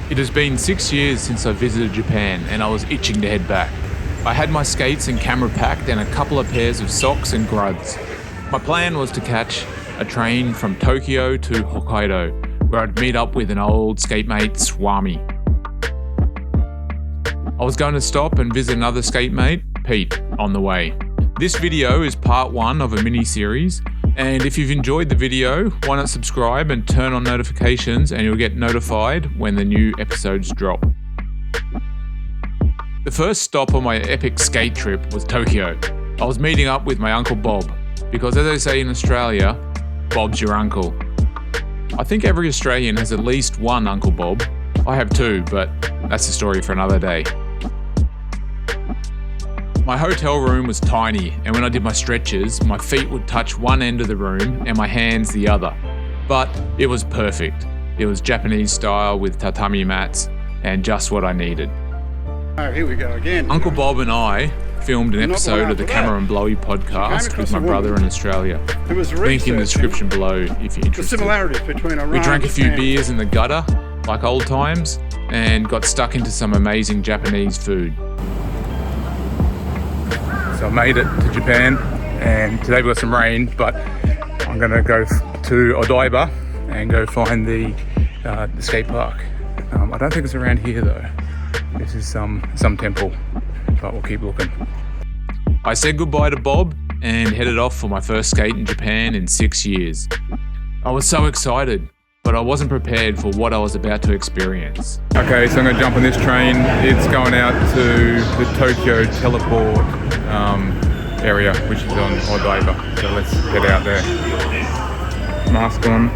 It has been 6 years since I visited Japan and I was itching to head back. I had my skates and camera packed and a couple of pairs of socks and gruds. My plan was to catch a train from Tokyo to Hokkaido, where I'd meet up with an old skate mate, Swami. I was going to stop and visit another skate mate, Pete, on the way. This video is part 1 of a mini-series, and if you've enjoyed the video, why not subscribe and turn on notifications and you'll get notified when the new episodes drop. The first stop on my epic skate trip was Tokyo. I was meeting up with my Uncle Bob, because as they say in Australia, Bob's your uncle. I think every Australian has at least one Uncle Bob. I have 2, but that's a story for another day. My hotel room was tiny, and when I did my stretches, my feet would touch one end of the room and my hands the other. But it was perfect. It was Japanese style with tatami mats and just what I needed. Oh, here we go again. Uncle Bob and I filmed an episode of the Camera and Blowy podcast with my brother in Australia. Link in the description below if you're interested. The similarities between Iran. We drank a few beers in the gutter, like old times, and got stuck into some amazing Japanese food. So I made it to Japan, and today we got some rain, but I'm going to go to Odaiba and go find the skate park. I don't think it's around here though. This is some temple, but we'll keep looking. I said goodbye to Bob and headed off for my first skate in Japan in 6 years. I was so excited, but I wasn't prepared for what I was about to experience. Okay, so I'm going to jump on this train. It's going out to the Tokyo teleport area, which is on Odaiba. So let's get out there. Mask on.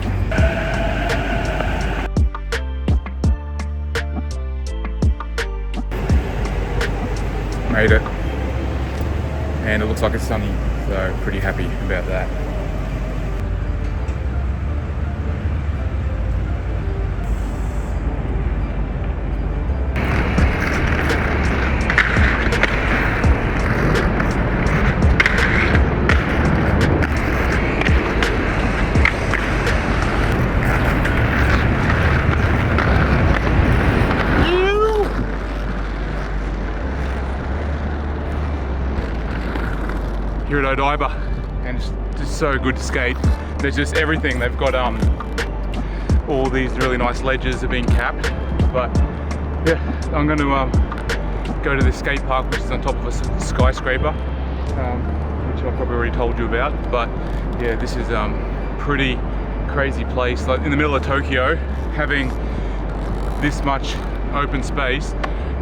Made it. And it looks like it's sunny, so pretty happy about that. Here at Odaiba, and it's just so good to skate. There's just everything. They've got all these really nice ledges have been capped, but yeah, I'm going to go to this skate park, which is on top of a skyscraper, which I've probably already told you about. But yeah, this is pretty crazy place. Like in the middle of Tokyo, having this much open space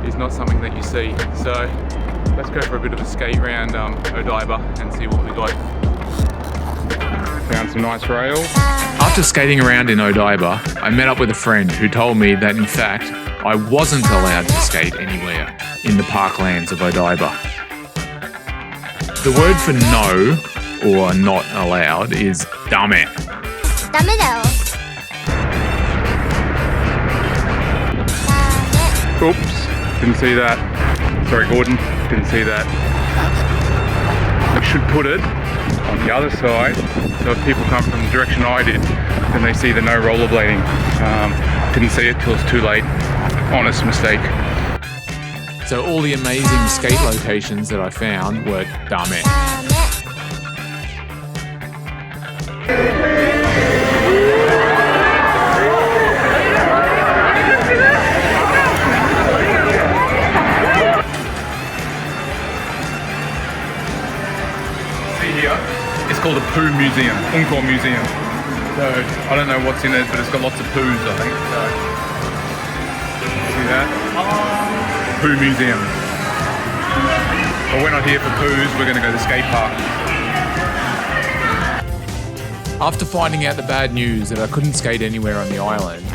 is not something that you see. So let's go for a bit of a skate around Odaiba and see what we got. Found some nice rails. After skating around in Odaiba, I met up with a friend who told me that in fact, I wasn't allowed to skate anywhere in the parklands of Odaiba. The word for no, or not allowed, is dame. Dame da. Oops, didn't see that. Sorry, Gordon, didn't see that. I should put it on the other side, so if people come from the direction I did, then they see the no rollerblading. Didn't see it till it's too late. Honest mistake. So all the amazing skate locations that I found were dame. It's called a poo museum, Unko museum. So I don't know what's in it, but it's got lots of poos, I think. So see that? Poo museum. But we're not here for poos, we're going to go to the skate park. After finding out the bad news that I couldn't skate anywhere on the island,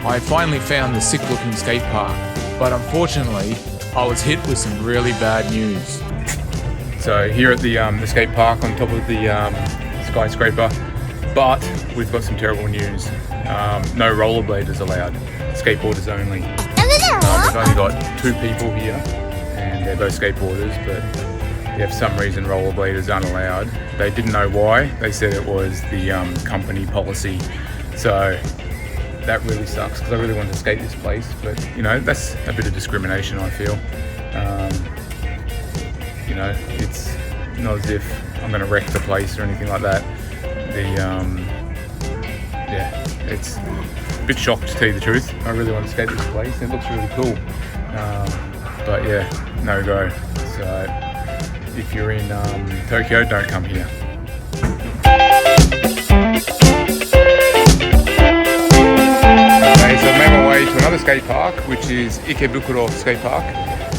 I finally found the sick-looking skate park. But unfortunately, I was hit with some really bad news. So here at the skate park on top of the skyscraper, but we've got some terrible news. No rollerbladers allowed, skateboarders only. We've only got 2 people here, and they're both skateboarders, but yeah, for some reason rollerbladers aren't allowed. They didn't know why. They said it was the company policy. So that really sucks because I really wanted to skate this place. But you know, that's a bit of discrimination, I feel. You know, it's not as if I'm going to wreck the place or anything like that. Yeah, it's a bit shocked to tell you the truth. I really want to skate this place. It looks really cool. But yeah, no go. So if you're in Tokyo, don't come here. Okay, so I've made my way to another skate park, which is Ibukuro Skatepark,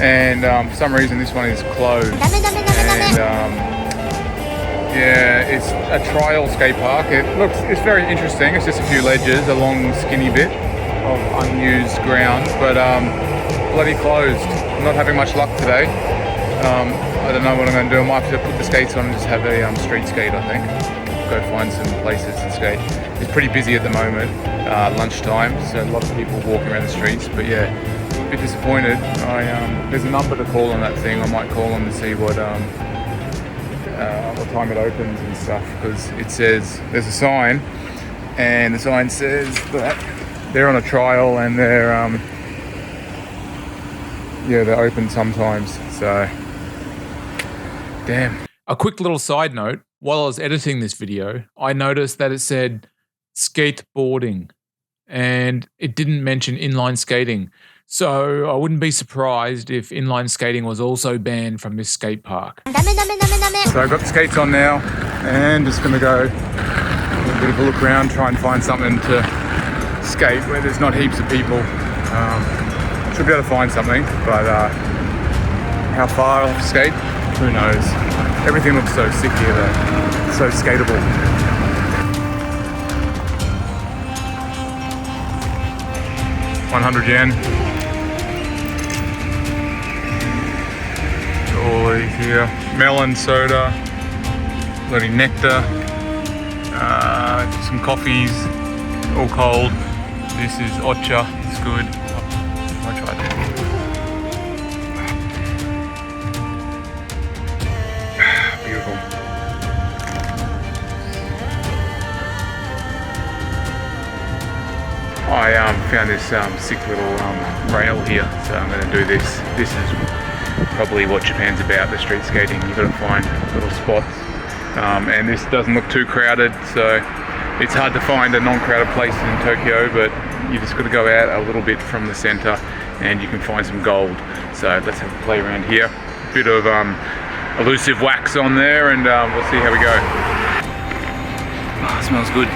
and for some reason this one is closed. And yeah, it's a trial skate park. It's very interesting. It's just a few ledges, a long skinny bit of unused ground, but bloody closed. I'm not having much luck today. I don't know what I'm going to do. I might have to put the skates on and just have a street skate, I think. Go find some places to skate. It's pretty busy at the moment, lunchtime, so a lot of people walking around the streets, but yeah, a bit disappointed. There's a number to call on that thing. I might call them to see what time it opens and stuff, because it says, there's a sign, and the sign says that they're on a trial and they're open sometimes, so damn. A quick little side note, while I was editing this video, I noticed that it said skateboarding and it didn't mention inline skating. So I wouldn't be surprised if inline skating was also banned from this skate park. So I've got the skates on now and just gonna go a bit of a look around, try and find something to skate where there's not heaps of people. Should be able to find something, but how far I'll have to skate, who knows. Everything looks so sick here though, so skateable. yen. All these here. Melon soda, bloody nectar, some coffees, all cold. This is ocha, it's good. I'll try that. Beautiful. I found this sick little rail here, so I'm going to do this. This is probably what Japan's about, the street skating. You've got to find little spots, and this doesn't look too crowded, so it's hard to find a non-crowded place in Tokyo, but you just got to go out a little bit from the center and you can find some gold. So let's have a play around here. Bit of elusive wax on there, and we'll see how we go. Oh, it smells good.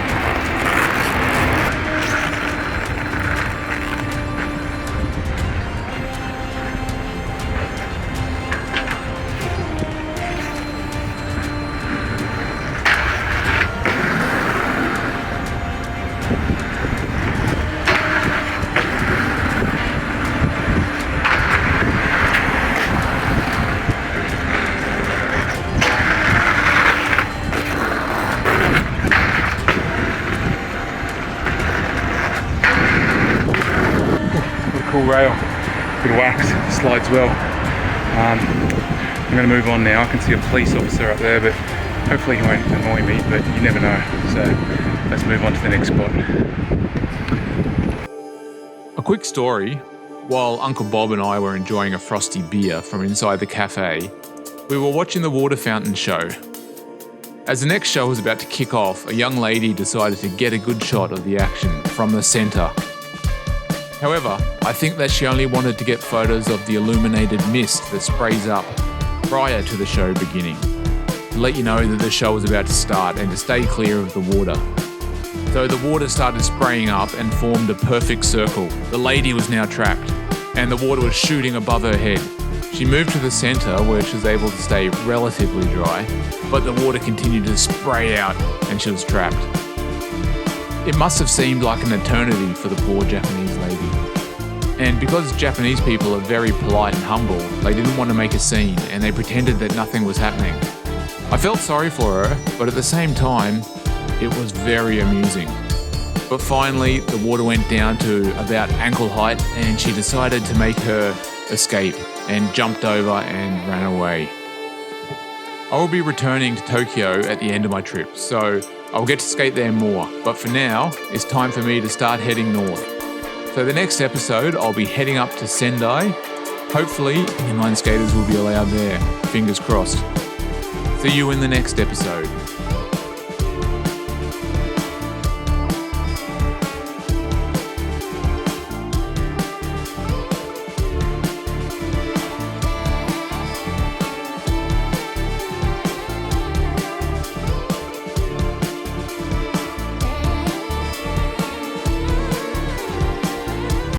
Cool rail, bit of wax, slides well. I'm going to move on now. I can see a police officer up there, but hopefully he won't annoy me, but you never know. So let's move on to the next spot. A quick story, while Uncle Bob and I were enjoying a frosty beer from inside the cafe, we were watching the water fountain show. As the next show was about to kick off, a young lady decided to get a good shot of the action from the centre. However, I think that she only wanted to get photos of the illuminated mist that sprays up prior to the show beginning, to let you know that the show was about to start and to stay clear of the water. So the water started spraying up and formed a perfect circle. The lady was now trapped, and the water was shooting above her head. She moved to the centre where she was able to stay relatively dry, but the water continued to spray out and she was trapped. It must have seemed like an eternity for the poor Japanese lady. And because Japanese people are very polite and humble, they didn't want to make a scene and they pretended that nothing was happening. I felt sorry for her, but at the same time, it was very amusing. But finally, the water went down to about ankle height and she decided to make her escape and jumped over and ran away. I will be returning to Tokyo at the end of my trip, so I'll get to skate there more, but for now, it's time for me to start heading north. So the next episode, I'll be heading up to Sendai. Hopefully, inline skaters will be allowed there. Fingers crossed. See you in the next episode.